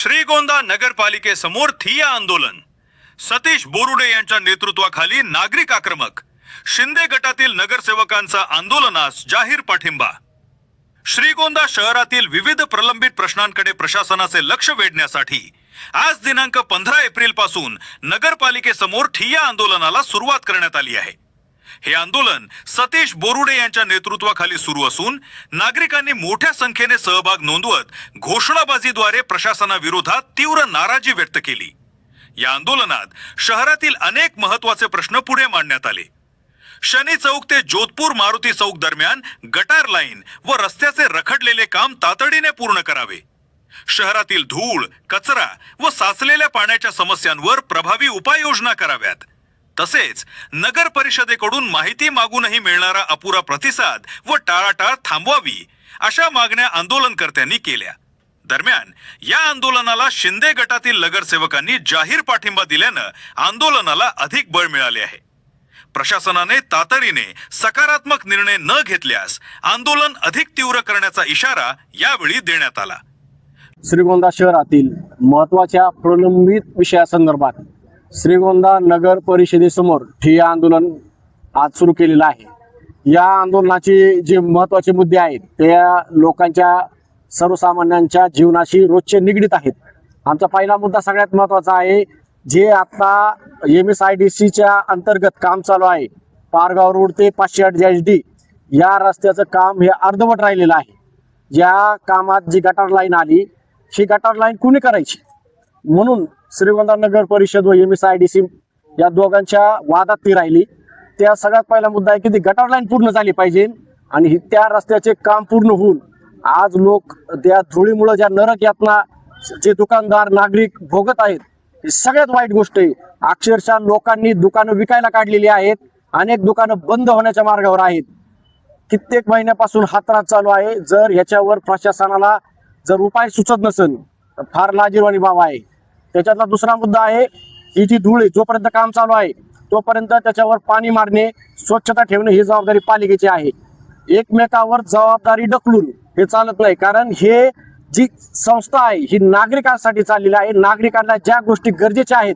श्रीगोंदा नगरपालिकेसमोर ठिय्या आंदोलन. सतीश बोरुडे यांच्या नेतृत्वाखाली नागरिक आक्रमक. शिंदे गटातील नगरसेवकांचा आंदोलनास जाहीर पाठिंबा. श्रीगोंदा शहरातील विविध प्रलंबित प्रश्नांकडे प्रशासनाचे लक्ष वेधण्यासाठी आज दिनांक 15 एप्रिल पासून नगरपालिकेसमोर ठिय्या आंदोलनाला सुरुवात करण्यात आली आहे. हे आंदोलन सतीश बोरुडे यांच्या नेतृत्वाखाली सुरू असून नागरिकांनी मोठ्या संख्येने सहभाग नोंदवत घोषणाबाजीद्वारे प्रशासनाविरोधात तीव्र नाराजी व्यक्त केली. या आंदोलनात शहरातील अनेक महत्त्वाचे प्रश्न पुढे मांडण्यात आले. शनी चौक ते जोधपूर मारुती चौक दरम्यान गटार लाईन व रस्त्याचे रखडलेले काम तातडीने पूर्ण करावे. शहरातील धूळ, कचरा व साचलेल्या पाण्याच्या समस्यांवर प्रभावी उपाययोजना कराव्यात. तसेच नगर परिषदेकडून माहिती मागूनही मिळणारा अपुरा प्रतिसाद व टाळाटाळ थांबवावी अशा मागण्या आंदोलनकर्त्यांनी केल्या. दरम्यान या आंदोलनाला शिंदे गटातील नगरसेवकांनी जाहीर पाठिंबा दिल्यानं आंदोलनाला अधिक बळ मिळाले आहे. प्रशासनाने तातडीने सकारात्मक निर्णय न घेतल्यास आंदोलन अधिक तीव्र करण्याचा इशारा यावेळी देण्यात आला. श्रीगोंदा शहरातील महत्त्वाच्या प्रलंबित विषयासंदर्भात श्रीगोंदा नगर परिषदेसमोर ठिय्या आंदोलन आज सुरू केलेलं आहे. या आंदोलनाचे जे महत्त्वाचे मुद्दे आहेत त्या लोकांच्या सर्वसामान्यांच्या जीवनाशी रोजचे निगडीत आहेत. आमचा पहिला मुद्दा सगळ्यात महत्त्वाचा आहे, जे आता MSIDCच्या अंतर्गत काम चालू आहे. पारगाव रोड ते 508 JHD या रस्त्याचं काम हे अर्धवट राहिलेलं आहे. ज्या कामात जी गटार लाईन आली, ही गटार लाईन कुणी करायची, म्हणून श्रीगोंदा नगर परिषद व MSIDC या दोघांच्या वादात ती राहिली. त्या सगळ्यात पहिला मुद्दा आहे की ती गटार लाईन पूर्ण झाली पाहिजे आणि त्या रस्त्याचे काम पूर्ण होऊन आज लोक त्या धुळीमुळे ज्या नरक यातना जे दुकानदार नागरिक भोगत आहेत, ही सगळ्यात वाईट गोष्ट आहे. अक्षरशः लोकांनी दुकानं विकायला काढलेली आहेत. अनेक दुकानं बंद होण्याच्या मार्गावर आहेत. कित्येक महिन्यापासून हा त्रास चालू आहे. जर ह्याच्यावर प्रशासनाला जर उपाय सुचत नसेल तर फार लाजिरवाणी बाब आहे. त्याच्यातला दुसरा मुद्दा आहे, ही जी धूळ जोपर्यंत काम चालू आहे तोपर्यंत त्याच्यावर पाणी मारणे, स्वच्छता ठेवणे ही जबाबदारी पालिकेची आहे. एकमेकावर जबाबदारी ढकलून हे चालत नाही. कारण हे जी संस्था आहे ही नागरिकांसाठी चाललेली आहे. नागरिकांना ज्या गोष्टी गरजेच्या आहेत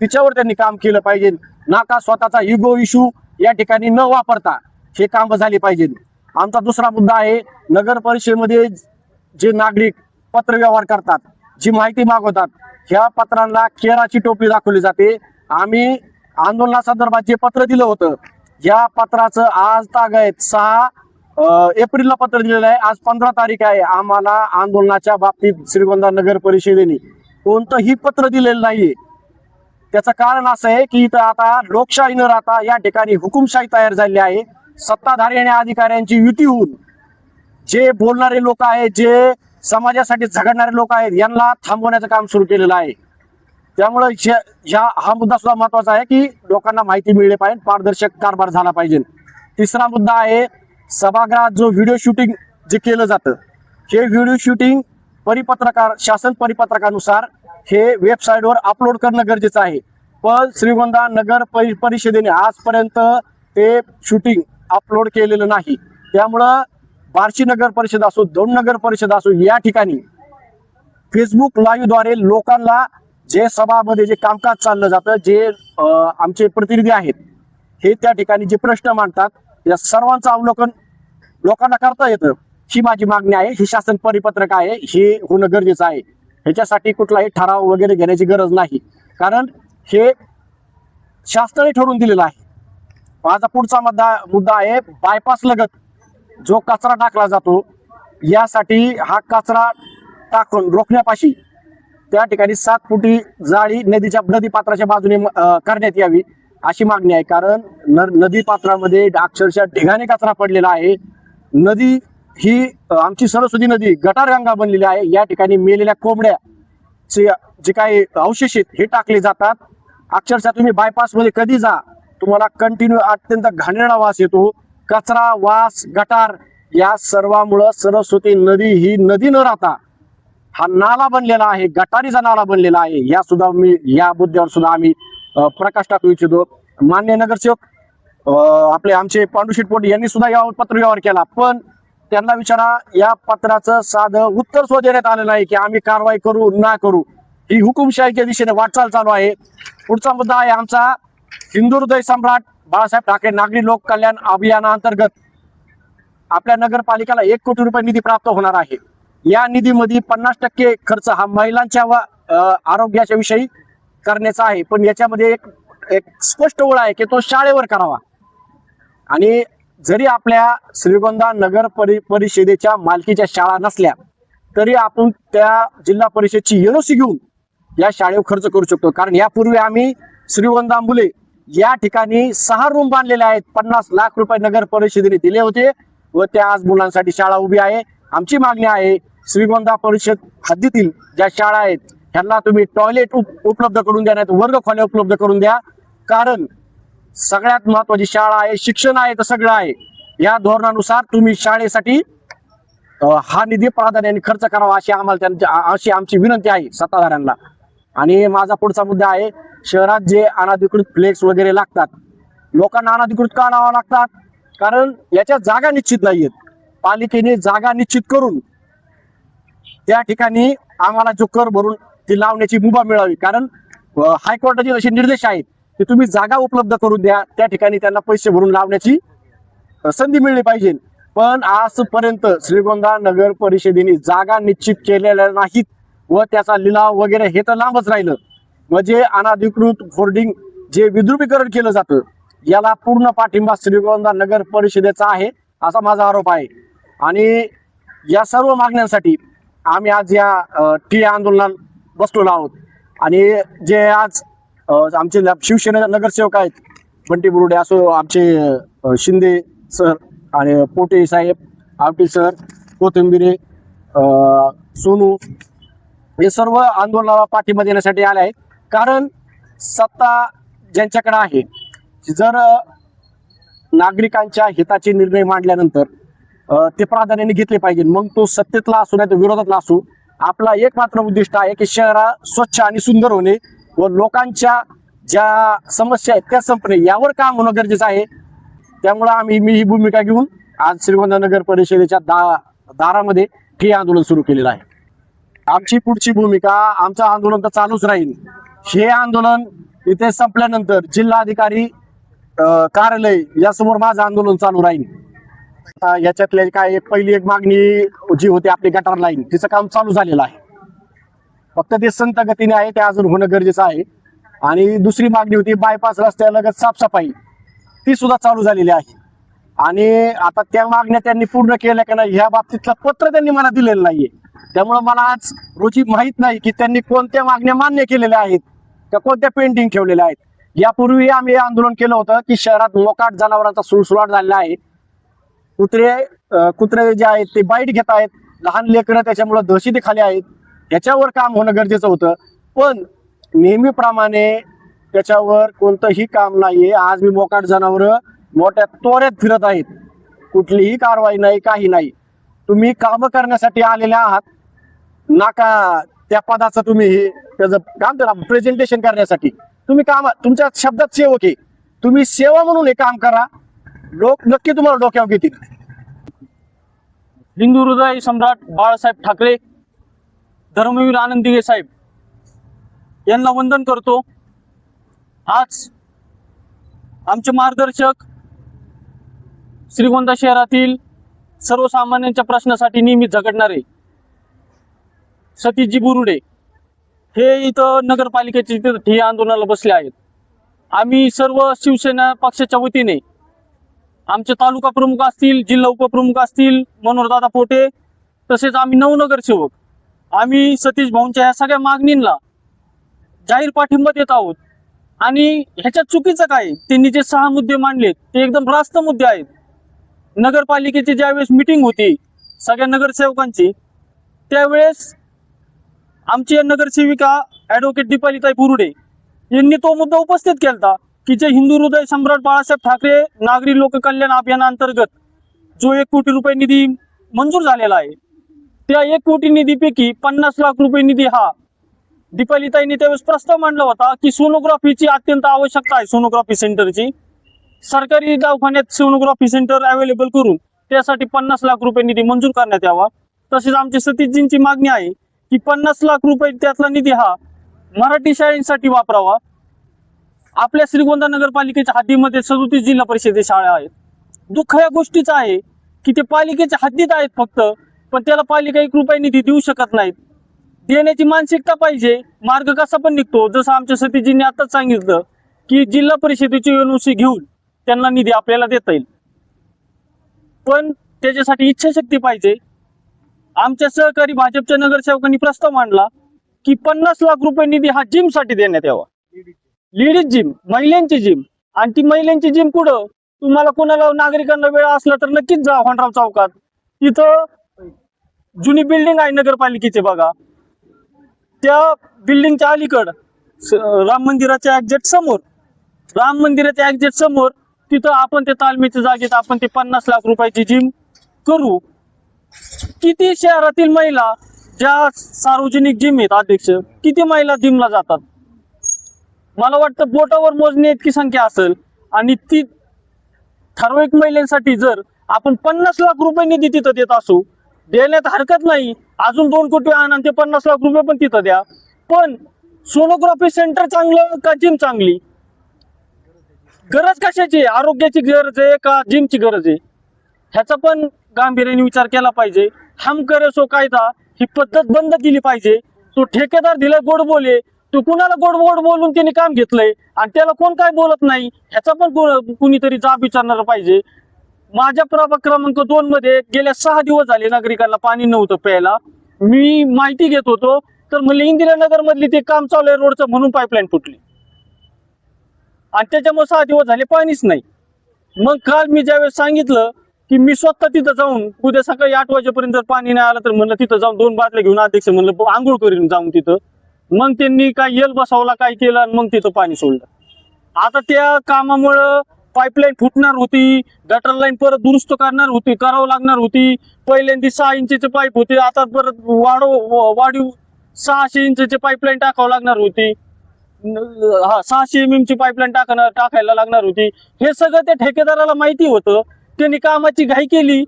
तिच्यावर त्यांनी काम केलं पाहिजे, ना का स्वतःचा इगो इश्यू या ठिकाणी न वापरता हे काम झाली पाहिजे. आमचा दुसरा मुद्दा आहे, नगर परिषदेमध्ये जे नागरिक पत्रव्यवहार करतात, जी माहिती मागवतात, ह्या पत्रांना केराची टोपी दाखवली जाते. आम्ही आंदोलनासंदर्भात जे पत्र दिलं होतं, या पत्राचं आज तागायत 6 एप्रिलला पत्र दिलेलं आहे. आज 15 तारीख आहे. आम्हाला आंदोलनाच्या बाबतीत श्रीगोंदा नगर परिषदेने कोणतंही पत्र दिलेलं नाहीये. त्याचं कारण असं आहे की इथं आता लोकशाही न राहता या ठिकाणी हुकुमशाही तयार झाली आहे. सत्ताधारी आणि अधिकाऱ्यांची युती होऊन जे बोलणारे लोक आहेत, जे समाजासाठी झगडणारे लोक आहेत, यांना थांबवण्याचं काम सुरू केलेलं आहे. त्यामुळे हा मुद्दा सुद्धा महत्वाचा आहे की लोकांना माहिती मिळली पाहिजे, पारदर्शक कारभार झाला पाहिजे. तिसरा मुद्दा आहे, सभागृहात जो व्हिडिओ शूटिंग जे केलं जातं, हे व्हिडिओ शूटिंग शासन परिपत्रकानुसार हे वेबसाईटवर अपलोड करणं गरजेचं आहे. पण श्रीगोंदा नगर परिषदेने आजपर्यंत ते शूटिंग अपलोड केलेलं नाही. त्यामुळं बार्शी नगर परिषद असो, दौंड नगर परिषद असो, या ठिकाणी फेसबुक लाईव्हद्वारे लोकांना जे सभामध्ये जे कामकाज चाललं जातं, जे आमचे प्रतिनिधी आहेत हे त्या ठिकाणी जे प्रश्न मांडतात, या सर्वांचं अवलोकन लोकांना करता येतं. ही माझी मागणी आहे. ही शासन परिपत्रक आहे, हे होणं गरजेचं आहे. ह्याच्यासाठी कुठलाही ठराव वगैरे घेण्याची गरज नाही, कारण हे शासनाने ठरवून दिलेलं आहे. माझा पुढचा मुद्दा आहे, बायपास लगत जो कचरा टाकला जातो, यासाठी हा कचरा टाकून रोखण्यापाशी त्या ठिकाणी 7 फुटी जाळी नदी पात्राच्या बाजूने करण्यात यावी अशी मागणी आहे. कारण नदी पात्रामध्ये अक्षरशः ढिगाने कचरा पडलेला आहे. नदी ही आमची सरस्वती नदी गटारगंगा बनलेली आहे. या ठिकाणी मेलेल्या कोंबड्याचे जे काही अवशेष आहेत हे टाकले जातात. अक्षरशः तुम्ही बायपासमध्ये कधी जा, तुम्हाला कंटिन्यू अत्यंत घाणेरडा वास येतो. कचरा, वास, गटार या सर्वामुळं सरस्वती नदी ही नदी न राहता हा नाला बनलेला आहे, गटारीचा नाला बनलेला आहे. या मुद्द्यावर सुद्धा आम्ही प्रकाश टाकू इच्छितो. मान्य नगरसेवक आमचे पांडुशेठ पोटे यांनी सुद्धा यावर पत्रव्यवहार केला, पण त्यांना विचारा, या पत्राचं साधं उत्तर सुद्धा देण्यात आलं नाही की आम्ही कारवाई करू ना करू. ही हुकुमशाहीच्या दिशेने वाटचाल चालू आहे. पुढचा मुद्दा आहे आमचा हिंदू हृदय सम्राट बाळासाहेब ठाकरे नागरी लोक कल्याण अभियानाअंतर्गत आपल्या नगरपालिकेला 1 कोटी रुपये निधी प्राप्त होणार आहे. या निधीमध्ये 50% खर्च हा महिलांच्या व आरोग्याच्या विषयी करण्याचा आहे. पण याच्यामध्ये एक स्पष्ट ओळ आहे की तो शाळेवर करावा. आणि जरी आपल्या श्रीगोंदा नगर परिषदेच्या मालकीच्या शाळा नसल्या तरी आपण त्या जिल्हा परिषदची एनओसी घेऊन या शाळेवर खर्च करू शकतो. कारण यापूर्वी आम्ही श्रीगोंदा मुले या ठिकाणी 6 रूम बांधलेले आहेत. 50 लाख रुपये नगर परिषदेने दिले होते व त्या आज मुलांसाठी शाळा उभी आहे. आमची मागणी आहे श्रीगोंदा परिषद हद्दीतील ज्या शाळा आहेत त्यांना तुम्ही टॉयलेट उपलब्ध करून द्या, नाही वर्ग खोल्या उपलब्ध करून द्या. कारण सगळ्यात महत्वाची शाळा आहे, शिक्षण आहे तर सगळं आहे. या धोरणानुसार तुम्ही शाळेसाठी हा निधी प्राधान्याने खर्च करावा अशी आमची विनंती आहे सत्ताधाऱ्यांना. आणि माझा पुढचा मुद्दा आहे, शहरात जे अनधिकृत फ्लेक्स वगैरे लागतात, लोकांना अनधिकृत का लावावं लागतात? कारण याच्या जागा निश्चित नाहीयेत. पालिकेने जागा निश्चित करून त्या ठिकाणी आम्हाला जो कर भरून ती लावण्याची मुभा मिळावी. कारण हायकोर्टाचे असे निर्देश आहेत की तुम्ही जागा उपलब्ध करून द्या, त्या ठिकाणी त्यांना पैसे भरून लावण्याची संधी मिळली पाहिजे. पण आजपर्यंत श्रीगोंदा नगर परिषदेने जागा निश्चित केलेल्या नाहीत व त्याचा लिलाव वगैरे हे तर लांबच राहिलं. म्हणजे अनधिकृत होर्डिंग जे विद्रुपीकरण केलं जातं याला पूर्ण पाठिंबा श्रीगोंदा नगर परिषदेचा आहे असा माझा आरोप आहे. आणि या सर्व मागण्यांसाठी आम्ही आज या ठिय्या आंदोलनात बसलेलो आहोत. आणि जे आज आमचे शिवसेना नगरसेवक आहेत, बंटी बुरुडे असो, आमचे शिंदे सर आणि पोटे साहेब, आवटी सर, कोथिंबिरे, सोनू, हे सर्व आंदोलनाला पाठिंबा देण्यासाठी आले आहेत. कारण सत्ता ज्यांच्याकडे आहे, जर नागरिकांच्या हिताचे निर्णय मांडल्यानंतर ते प्राधान्याने घेतले पाहिजे. मग तो सत्तेतला असू नाही तर विरोधातला असू, आपला एकमात्र उद्दिष्ट आहे की शहर स्वच्छ आणि सुंदर होणे व लोकांच्या ज्या समस्या आहेत त्या संपणे, यावर काम होणं गरजेचं आहे. त्यामुळे मी ही भूमिका घेऊन आज श्रीगोंदा नगर परिषदेच्या दारामध्ये ठिय्या आंदोलन सुरू केलेलं आहे. आमची पुढची भूमिका, आमचं आंदोलन तर चालूच राहील. हे आंदोलन इथे संपल्यानंतर जिल्हाधिकारी कार्यालय यासमोर माझं आंदोलन चालू राहील. याच्यातल्या काय पहिली एक मागणी जी होती आपली गटार लाईन, तिचं काम चालू झालेलं आहे. फक्त ते संत गतीने आहे, ते अजून होणं गरजेचं आहे. आणि दुसरी मागणी होती बायपास रस्त्यालगत साफसफाई, ती सुद्धा चालू झालेली आहे. आणि आता त्या मागण्या त्यांनी पूर्ण केल्या का नाही ह्या बाबतीतलं पत्र त्यांनी मला दिलेलं नाहीये. त्यामुळे मला आज रोजी माहीत नाही की त्यांनी कोणत्या मागण्या मान्य केलेल्या आहेत त्या कोणत्या पेंडिंग ठेवलेल्या आहेत. यापूर्वी आम्ही आंदोलन केलं होतं की शहरात मोकाट जनावरांचा सुळसुळाट झालेला आहे. कुत्रे जे आहेत ते बाईट घेत आहेत, लहान लेकरं त्याच्यामुळे दहशती खाली आहेत. याच्यावर काम होणं गरजेचं होतं. पण नेहमीप्रमाणे त्याच्यावर कोणतंही काम नाहीये. आज मी मोकाट जनावरं मोठ्या तोऱ्यात फिरत आहेत, कुठलीही कारवाई नाही, काही नाही. तुम्ही काम करण्यासाठी आलेले आहात नाका त्या पदाचं तुम्ही त्याचं काम करा, प्रेझेंटेशन करण्यासाठी तुम्ही काम, तुमच्या शब्दात सेवक आहे, तुम्ही सेवा म्हणून हे काम करा, लोक नक्की तुम्हाला डोक्यावर घेतील. हिंदू हृदय सम्राट बाळासाहेब ठाकरे, धर्मवीर आनंद दिघे साहेब यांना वंदन करतो. आज आमचे मार्गदर्शक श्रीगोंदा शहरातील सर्वसामान्यांच्या प्रश्नासाठी नेहमी झगडणारे सतीशजी बुरुडे हे इथं नगरपालिकेचे ठिय्या आंदोलनाला बसले आहेत. आम्ही सर्व शिवसेना पक्षाच्या वतीने आमचे तालुका प्रमुख असतील, जिल्हा उपप्रमुख असतील, मनोहरदादा पोटे, तसेच आम्ही नवनगरसेवक, आम्ही सतीश भाऊंच्या ह्या सगळ्या मागणींना जाहीर पाठिंबा देत आहोत. आणि ह्याच्यात चुकीचं काय, त्यांनी जे 6 मुद्दे मांडलेत ते एकदम रास्त मुद्दे आहेत. नगरपालिकेची ज्यावेळेस मीटिंग होती सगळ्या नगरसेवकांची, त्यावेळेस आमची नगरसेविका ॲडव्होकेट दीपालीताई बुरुडे यांनी तो मुद्दा उपस्थित केला की जे हिंदू हृदय सम्राट बाळासाहेब ठाकरे नागरी लोककल्याण अभियानाअंतर्गत जो 1 कोटी रुपये निधी मंजूर झालेला आहे, त्या 1 कोटी निधीपैकी 50 लाख रुपये निधी हा दीपालीताईंनी त्यावेळेस प्रस्ताव मांडला होता की सोनोग्राफीची अत्यंत आवश्यकता आहे, सोनोग्राफी सेंटरची. सरकारी दवाखान्यात सोनोग्राफी सेंटर अवेलेबल करून त्यासाठी 50 लाख रुपये निधी मंजूर करण्यात यावा. तसेच आमची सतीशजींची मागणी आहे की 50 लाख रुपये त्यातला निधी हा मराठी शाळांसाठी वापरावा. आपल्या श्रीगोंदा नगरपालिकेच्या हद्दीमध्ये 37 जिल्हा परिषदे शाळा आहेत. दुःख या गोष्टीचं आहे की ते पालिकेच्या हद्दीत आहेत फक्त, पण त्याला पालिका 1 रुपया निधी देऊ शकत नाहीत. देण्याची मानसिकता पाहिजे. मार्ग कसा पण निघतो. जसं आमच्या सतीशजींनी आताच सांगितलं की जिल्हा परिषदेची एनओसी घेऊन त्यांना निधी आपल्याला देता येईल, पण त्याच्यासाठी इच्छाशक्ती पाहिजे. आमच्या सहकारी भाजपच्या नगरसेवकांनी प्रस्ताव मांडला की 50 लाख रुपये निधी हा जिम साठी देण्यात यावा. लेडीज जिम, महिलांची जिम. आणि ती महिलांची जिम कुठं, तुम्हाला कोणाला नागरिकांना वेळ असला तर नक्कीच जा होनराव चौकात. तिथं जुनी बिल्डिंग आहे नगरपालिकेची बघा, त्या बिल्डिंगच्या अलीकड राम मंदिराच्या एक्झॅक्ट समोर तिथं आपण त्या तालमीच्या जागेत आपण ते 50 लाख रुपयाची जिम करू. किती शहरातील महिला ज्या सार्वजनिक जिम आहेत अध्यक्ष, किती महिला जिमला जातात? मला वाटतं बोटावर मोजणे इतकी संख्या असेल. आणि ती ठराविक महिलांसाठी जर आपण 50 लाख रुपये निधी तिथं देत असू, देण्यात हरकत नाही. अजून 2 कोटी आणा ते 50 लाख रुपये पण तिथं द्या. पण सोनोग्राफी सेंटर चांगलं का जिम चांगली? गरज कशाची? आरोग्याची गरज आहे का जिमची गरज आहे? ह्याचा पण गांभीर्याने विचार केला पाहिजे. हम करे सो कायदा ही पद्धत बंद केली पाहिजे. तो ठेकेदार दिलाय गोड बोले, तो कुणाला गोड बोलून त्याने काम घेतलंय आणि त्याला कोण काय बोलत नाही, ह्याचा पण कुणीतरी जाब विचारणार पाहिजे. माझ्या प्रभाग क्रमांक 2 मध्ये गेल्या 6 दिवस झाले नागरिकांना पाणी नव्हतं प्यायला. मी माहिती घेत होतो तर म्हणले इंदिरानगर मधली ते काम चालू आहे रोडचं म्हणून पाईपलाईन फुटली आणि त्याच्यामुळे 6 दिवस झाले पाणीच नाही. मग काल मी ज्यावेळेस सांगितलं की मी स्वतः तिथं जाऊन उद्या सकाळी 8 वाजेपर्यंत जर पाणी नाही आलं तर म्हणलं तिथं जाऊन 2 बाटल्या घेऊन अध्यक्ष म्हणलं आंघोळ करीन जाऊन तिथं. मग त्यांनी काय यल बसवला, काय केलं आणि मग तिथं पाणी सोडलं. आता त्या कामामुळं पाईपलाईन फुटणार होती, गटर लाईन परत दुरुस्त करावं लागणार होती. पहिल्यांदा 6 इंचचे पाईप होते, आता परत वाढीव 600 इंचचे पाईपलाईन टाकावं लागणार होती. 600 mm ची पाईपलाईन टाकायला लागणार होती. हे सगळं त्या ठेकेदाराला माहिती होतं. त्यांनी कामाची घाई केली,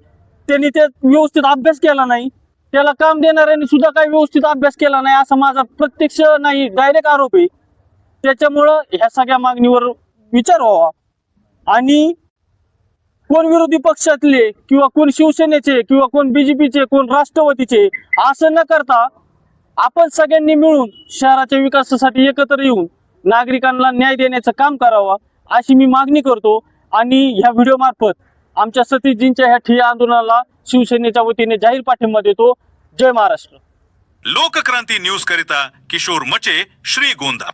त्यांनी ते व्यवस्थित अभ्यास केला नाही. त्याला काम देणाऱ्यांनी सुद्धा काही व्यवस्थित अभ्यास केला नाही असा माझा प्रत्यक्ष नाही डायरेक्ट आरोप आहे. त्याच्यामुळं ह्या सगळ्या मागणीवर विचार व्हावा. आणि कोण विरोधी पक्षातले किंवा कोण शिवसेनेचे किंवा कोण बीजेपीचे कोण राष्ट्रवादीचे असं न करता आपण सगळ्यांनी मिळून शहराच्या विकासासाठी एकत्र येऊन नागरिकांना न्याय देण्याचं काम करावं अशी मी मागणी करतो. आणि ह्या व्हिडिओ मार्फत आमच्या सतीशजींच्या ह्या ठिय्या आंदोलनाला शिवसेनेच्या वतीने जाहीर पाठिंबा देतो. जय महाराष्ट्र. लोकक्रांती न्यूज करिता किशोर मचे, श्रीगोंदा.